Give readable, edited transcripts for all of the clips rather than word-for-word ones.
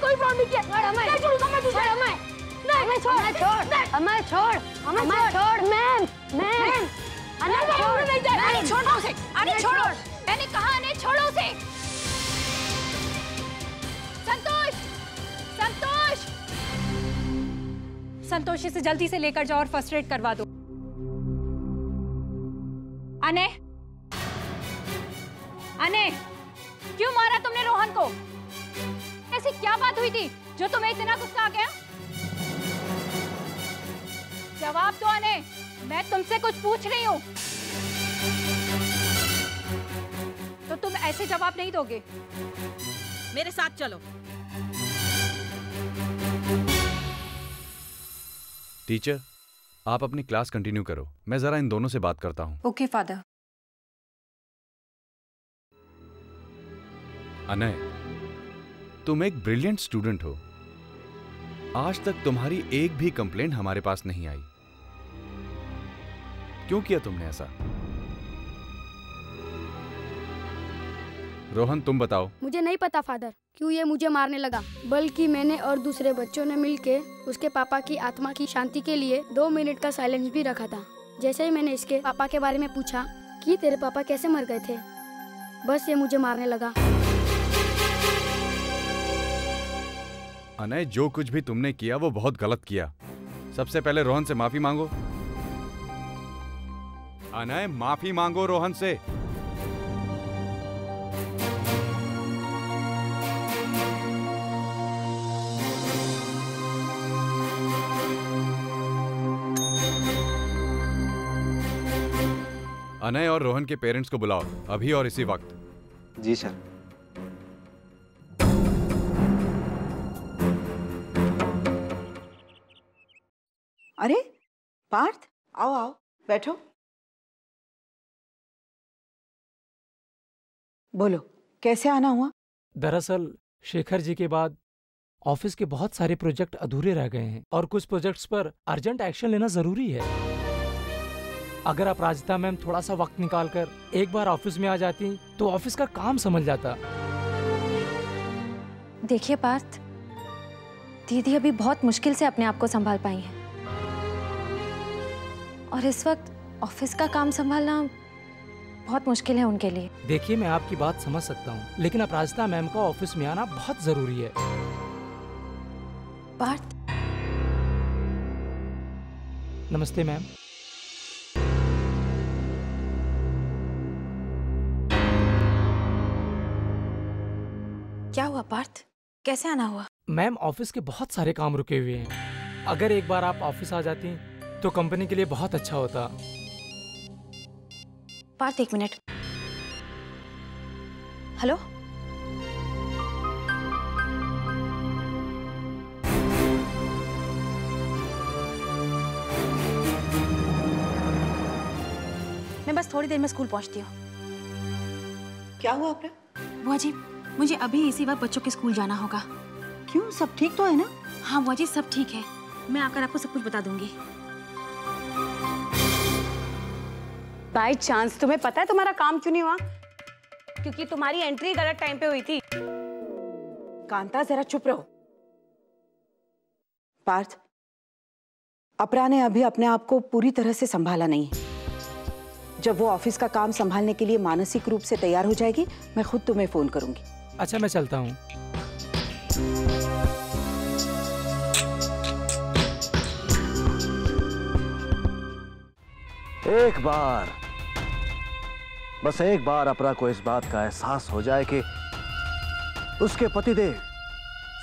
कोई फ्रॉड नहीं किया। नहीं छोड़ूंगा मैं तुझे। नहीं छोड़ मैम छोड़ो उसे। अरे छोड़ो, मैंने कहा नहीं छोड़ो उसे। संतोष इसे जल्दी से लेकर जाओ और फर्स्ट एड करवा दो। अने क्यों मारा तुमने रोहन को? ऐसी क्या बात हुई थी जो तुम्हें इतना गुस्सा आ गया? जवाब दो अने, मैं तुमसे कुछ पूछ रही हूँ। तो तुम ऐसे जवाब नहीं दोगे। मेरे साथ चलो। टीचर, आप अपनी क्लास कंटिन्यू करो, मैं जरा इन दोनों से बात करता हूँ। Okay father. अनय, तुम एक ब्रिलियंट स्टूडेंट हो। आज तक तुम्हारी एक भी कंप्लेंट हमारे पास नहीं आई। क्यों किया तुमने ऐसा? रोहन, तुम बताओ। मुझे नहीं पता फादर क्यों ये मुझे मारने लगा, बल्कि मैंने और दूसरे बच्चों ने मिलके उसके पापा की आत्मा की शांति के लिए 2 मिनट का साइलेंस भी रखा था। जैसे ही मैंने इसके पापा के बारे में पूछा कि तेरे पापा कैसे मर गए थे, बस ये मुझे मारने लगा। अनय, जो कुछ भी तुमने किया वो बहुत गलत किया। सबसे पहले रोहन से माफी मांगो। अनय, माफी मांगो रोहन से। अनय और रोहन के पेरेंट्स को बुलाओ, अभी और इसी वक्त। जी सर। अरे पार्थ, आओ आओ बैठो। बोलो, कैसे आना हुआ? दरअसल शेखर जी के बाद ऑफिस के बहुत सारे प्रोजेक्ट अधूरे रह गए हैं और कुछ प्रोजेक्ट्स पर अर्जेंट एक्शन लेना जरूरी है। अगर अपराजिता मैम थोड़ा सा वक्त निकालकर एक बार ऑफिस में आ जाती तो ऑफिस का काम समझ जाता। देखिए पार्थ, दीदी अभी बहुत मुश्किल से अपने आप को संभाल पाई हैं और इस वक्त ऑफिस का काम संभालना बहुत मुश्किल है उनके लिए। देखिए, मैं आपकी बात समझ सकता हूँ, लेकिन अपराजिता मैम का ऑफिस में आना बहुत जरूरी है। पार्थ, नमस्ते मैम। क्या हुआ पार्थ, कैसे आना हुआ? मैम, ऑफिस के बहुत सारे काम रुके हुए हैं। अगर एक बार आप ऑफिस आ जाती तो कंपनी के लिए बहुत अच्छा होता। पार्थ, 1 मिनट। हेलो, मैं बस थोड़ी देर में स्कूल पहुंचती हूँ। क्या हुआ अपना? बुआ जी, मुझे अभी इसी वक्त बच्चों के स्कूल जाना होगा। क्यों, सब ठीक तो है ना? हाँ बुआ जी, सब ठीक है। मैं आकर आपको सब कुछ बता दूंगी। बाय चांस तुम्हें पता है तुम्हारा काम क्यों नहीं हुआ? क्योंकि तुम्हारी एंट्री गलत टाइम पे हुई थी। कांता, जरा चुप रहो। पार्थ, अपरा ने अभी अपने आप को पूरी तरह से संभाला नहीं है। जब वो ऑफिस का काम संभालने के लिए मानसिक रूप से तैयार हो जाएगी, मैं खुद तुम्हें फोन करूंगी। अच्छा, मैं चलता हूँ। एक बार, बस एक बार अपरा को इस बात का एहसास हो जाए कि उसके पतिदेव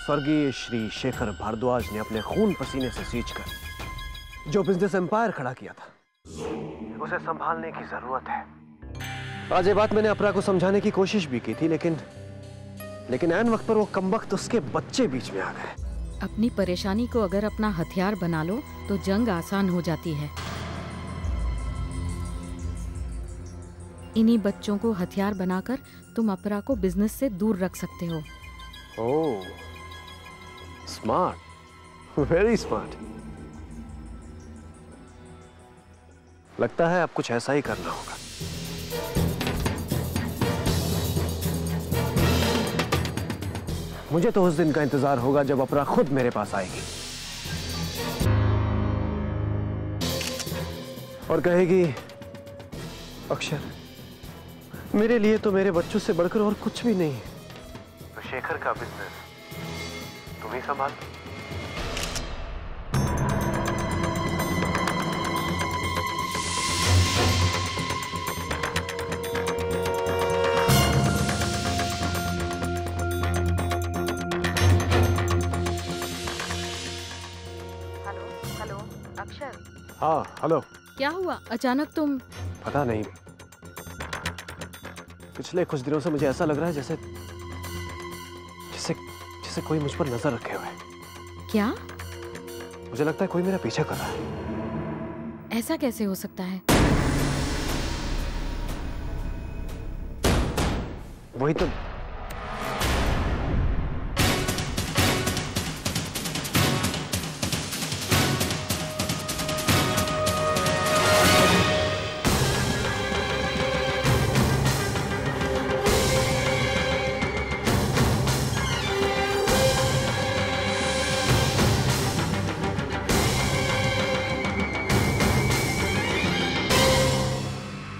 स्वर्गीय श्री शेखर भारद्वाज ने अपने खून पसीने से सींचकर जो बिजनेस एम्पायर खड़ा किया था, उसे संभालने की जरूरत है। आज ये बात मैंने अपरा को समझाने की कोशिश भी की थी, लेकिन ऐन वक्त पर वो कमबख्त उसके बच्चे बीच में आ गए। अपनी परेशानी को अगर अपना हथियार बना लो तो जंग आसान हो जाती है। इन्हीं बच्चों को हथियार बनाकर तुम अपरा को बिजनेस से दूर रख सकते हो। ओह, स्मार्ट, वेरी स्मार्ट। लगता है अब कुछ ऐसा ही करना होगा। मुझे तो उस दिन का इंतजार होगा जब अपरा खुद मेरे पास आएगी और कहेगी, अक्षर, मेरे लिए तो मेरे बच्चों से बढ़कर और कुछ भी नहीं है, तो शेखर का बिजनेस तुम ही संभाल। हेलो अक्षर। हाँ हेलो। क्या हुआ अचानक तुम? पता नहीं, पिछले कुछ दिनों से मुझे ऐसा लग रहा है जैसे जैसे जैसे कोई मुझ पर नजर रखे हुए। क्या? मुझे लगता है कोई मेरा पीछा कर रहा है। ऐसा कैसे हो सकता है? वही तो।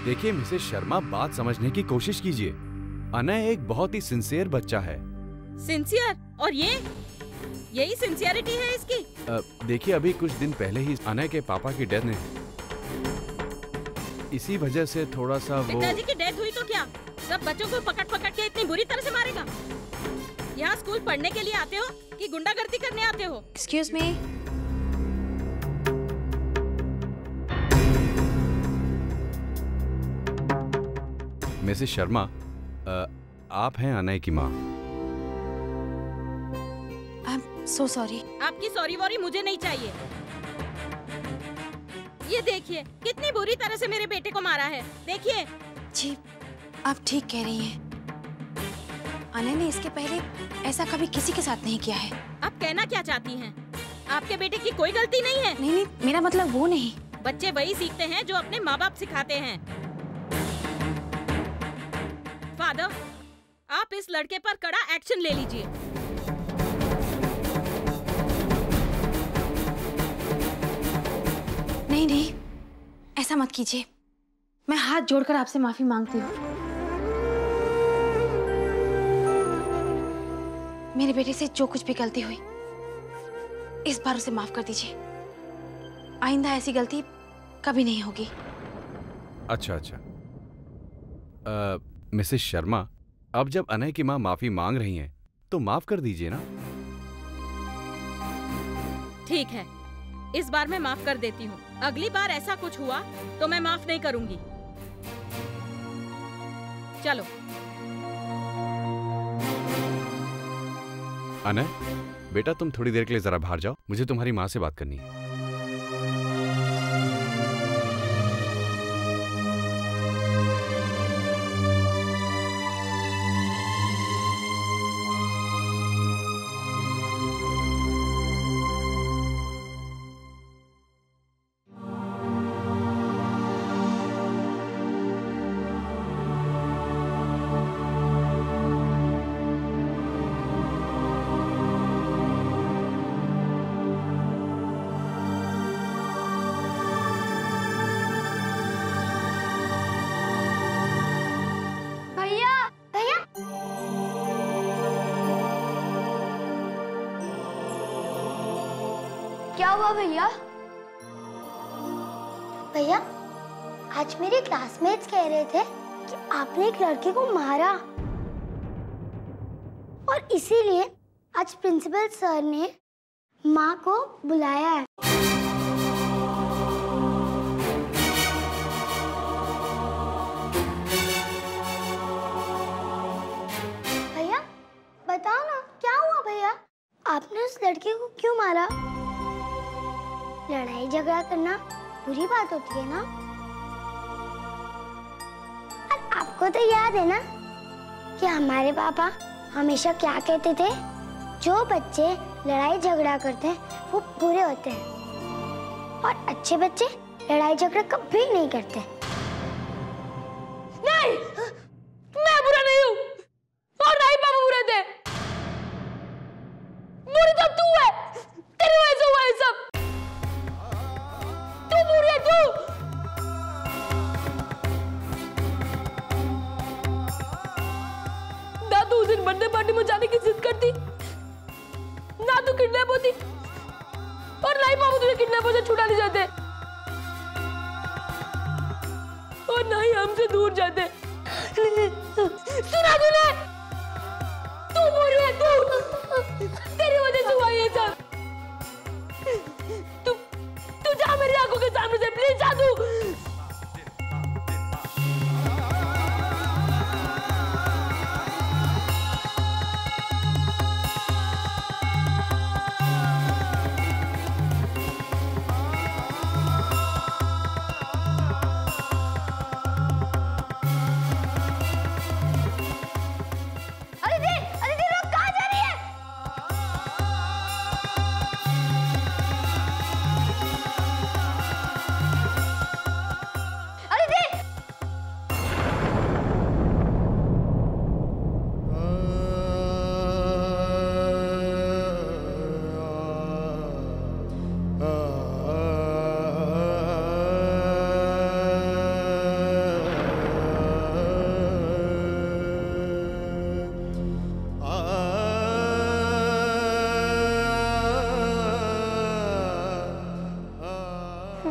देखिए मिसेस शर्मा, बात समझने की कोशिश कीजिए। अनय एक बहुत ही सिंसियर बच्चा है। सिंसियर? और यही सिंसियरिटी है इसकी? देखिए अभी कुछ दिन पहले ही अनय के पापा की डेथ ने, इसी वजह से थोड़ा सा वो। पिताजी की डेथ हुई तो क्या सब बच्चों को पकड़ पकड़ के इतनी बुरी तरह से मारेगा? यहाँ स्कूल पढ़ने के लिए आते हो कि गुंडागर्दी करने आते हो? Excuse me. मिसेस शर्मा, आप हैं अनय की माँ। I am so sorry. आपकी सॉरी वॉरी मुझे नहीं चाहिए। ये देखिए कितनी बुरी तरह से मेरे बेटे को मारा है, देखिए। जी आप ठीक कह रही हैं। अनय ने इसके पहले ऐसा कभी किसी के साथ नहीं किया है। आप कहना क्या चाहती हैं? आपके बेटे की कोई गलती नहीं है? नहीं, मेरा मतलब वो नहीं। बच्चे वही सीखते हैं जो अपने माँ बाप सिखाते हैं। फादर, आप इस लड़के पर कड़ा एक्शन ले लीजिए। नहीं, ऐसा मत कीजिए। मैं हाथ जोड़कर आपसे माफी मांगती हूँ। मेरे बेटे से जो कुछ भी गलती हुई, इस बार उसे माफ कर दीजिए। आइंदा ऐसी गलती कभी नहीं होगी। अच्छा। मिसेस शर्मा, अब जब अनय की माँ माफी मांग रही हैं, तो माफ कर दीजिए ना। ठीक है, इस बार मैं माफ कर देती हूँ। अगली बार ऐसा कुछ हुआ तो मैं माफ नहीं करूंगी। चलो। अनय, बेटा तुम थोड़ी देर के लिए जरा बाहर जाओ, मुझे तुम्हारी माँ से बात करनी है। क्या हुआ भैया? भैया, आज मेरे क्लासमेट्स कह रहे थे कि आपने एक लड़के को मारा और इसीलिए आज प्रिंसिपल सर ने माँ को बुलाया है। भैया बताओ ना, क्या हुआ भैया? आपने उस लड़के को क्यों मारा? लड़ाई झगड़ा करना बुरी बात होती है ना? और आपको तो याद है ना कि हमारे पापा हमेशा क्या कहते थे? जो बच्चे लड़ाई झगड़ा करते हैं वो बुरे होते हैं और अच्छे बच्चे लड़ाई झगड़ा कभी नहीं करते। नहीं, मैं बुरा नहीं हूँ और नहीं पापा बुरे थे। किडनैप होती और ना ही पापा तुझे किडनैपर से छुड़ाने जाते और ना ही हमसे दूर जाते। सुना तूने? तू बोल रही है, तू तेरी वजह से हुआ ये सब। तू जा मेरी आंखों के सामने से, प्लीज जा तू।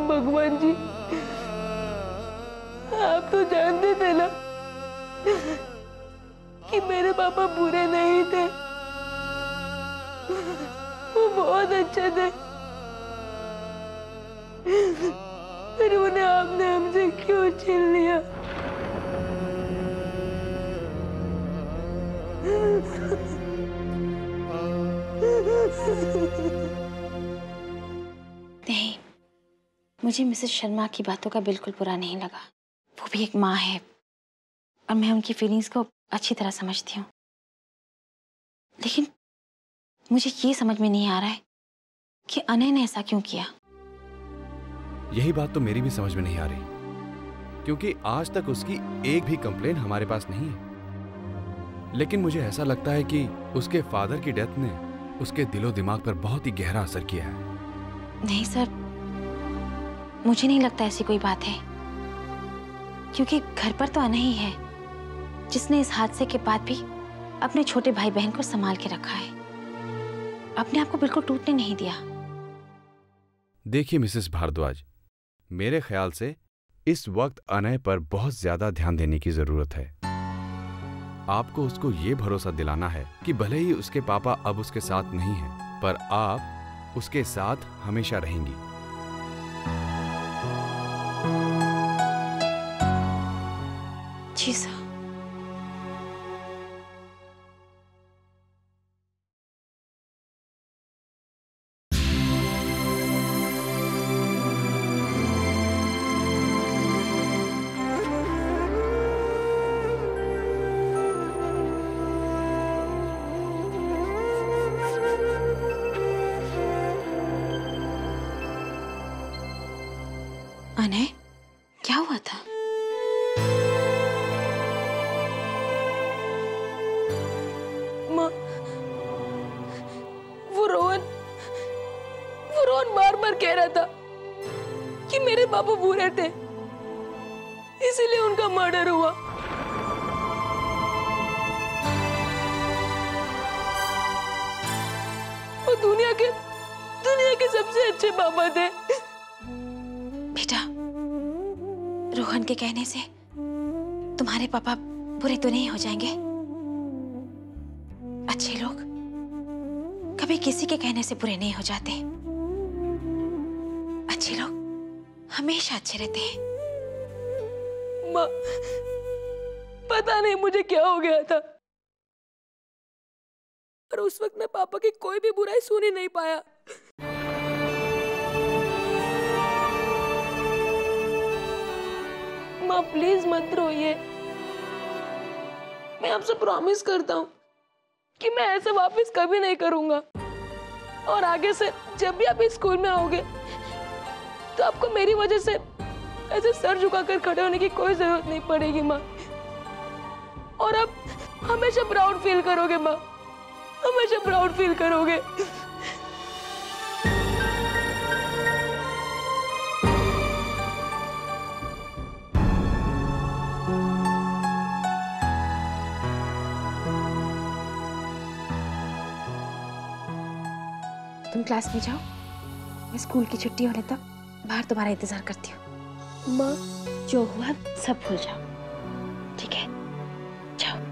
भगवान जी, आप तो जानते थे ना कि मेरे पापा बुरे नहीं थे, वो बहुत अच्छे थे। फिर उन्हें आपने हमसे क्यों छीन लिया? नहीं, मुझे मिसेस शर्मा की बातों का बिल्कुल बुरा नहीं लगा। वो भी एक माँ है और मैं उनकी फीलिंग्स को अच्छी तरह समझती हूँ। लेकिन मुझे ये समझ में नहीं आ रहा है कि अनय ने ऐसा क्यों किया। यही बात तो मेरी भी समझ में नहीं आ रही, क्योंकि आज तक उसकी एक भी कंप्लेन हमारे पास नहीं है। लेकिन मुझे ऐसा लगता है कि उसके फादर की डेथ ने उसके दिलो दिमाग पर बहुत ही गहरा असर किया है। नहीं सर, मुझे नहीं लगता ऐसी कोई बात है, क्योंकि घर पर तो अनय ही है जिसने इस हादसे के बाद भी अपने छोटे भाई बहन को संभाल के रखा है, अपने आप को बिल्कुल टूटने नहीं दिया। देखिए मिसेस भारद्वाज, मेरे ख्याल से इस वक्त अनय पर बहुत ज्यादा ध्यान देने की जरूरत है। आपको उसको ये भरोसा दिलाना है कि भले ही उसके पापा अब उसके साथ नहीं हैं, पर आप उसके साथ हमेशा रहेंगी। जी सर। अनय, क्या हुआ था? माँ, वो रोहन बार बार कह रहा था कि मेरे पापा बुरे थे, इसीलिए उनका मर्डर हुआ। वो दुनिया के सबसे अच्छे पापा थे। बेटा, रोहन के कहने से तुम्हारे पापा बुरे तो नहीं हो जाएंगे। अच्छे लोग कभी किसी के कहने से बुरे नहीं हो जाते। अच्छे लोग हमेशा अच्छे रहते हैं। माँ, पता नहीं मुझे क्या हो गया था, पर उस वक्त मैं पापा की कोई भी बुराई सुन ही नहीं पाया। माँ प्लीज मत रोइए, मैं आपसे प्रॉमिस करता हूँ कि मैं ऐसा वापस कभी नहीं करूंगा। और आगे से जब भी आप इस स्कूल में आओगे तो आपको मेरी वजह से ऐसे सर झुकाकर खड़े होने की कोई जरूरत नहीं पड़ेगी माँ। और आप हमेशा प्राउड फील करोगे माँ, हमेशा प्राउड फील करोगे। तुम क्लास में जाओ, मैं स्कूल की छुट्टी होने तक बाहर तुम्हारा इंतजार करती हूँ। माँ, जो हुआ सब भूल जाओ, ठीक है? जाओ।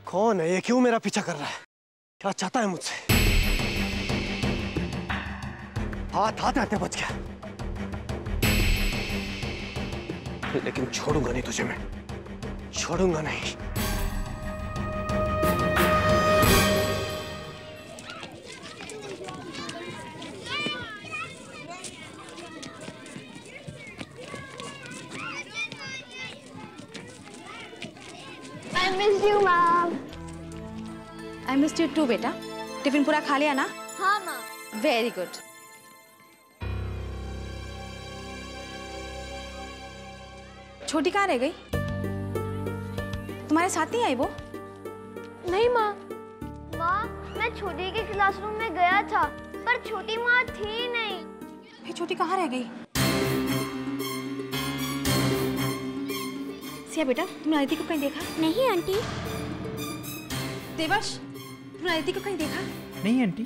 कौन है ये? क्यों मेरा पीछा कर रहा है? क्या चाहता है मुझसे? हाथ आते बच गया, लेकिन छोड़ूंगा नहीं तुझे, मैं छोड़ूंगा नहीं। I missed you, Mom. I missed you too, बेटा। टिफिन पूरा खा लिया ना? हाँ माँ। Very good. छोटी कहाँ रह गई? तुम्हारे साथ नहीं आई वो? नहीं माँ। माँ, मैं छोटी के क्लासरूम में गया था, पर छोटी माँ थी नहीं। ये छोटी कहाँ रह गई? सिया बेटा, तुमने अदिति को कहीं देखा? नहीं आंटी। देवाश, तुमने अदिति को कहीं देखा? नहीं आंटी।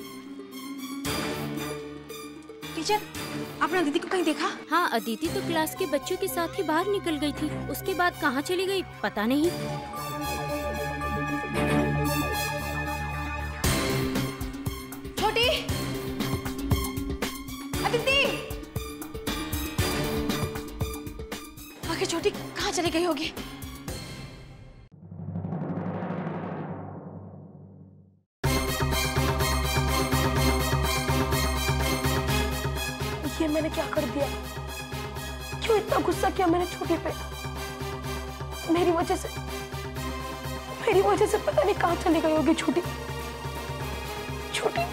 टीचर, आपने अदिति को कहीं देखा? हाँ, अदिति तो क्लास के बच्चों के साथ ही बाहर निकल गई थी। उसके बाद कहाँ चली गई पता नहीं। छोटी, अदिति, आखिर छोटी कहाँ चली गई होगी? ये मैंने क्या कर दिया? क्यों इतना गुस्सा किया मैंने छोटी पे? मेरी वजह से पता नहीं कहाँ चली गई होगी छोटी। छोटी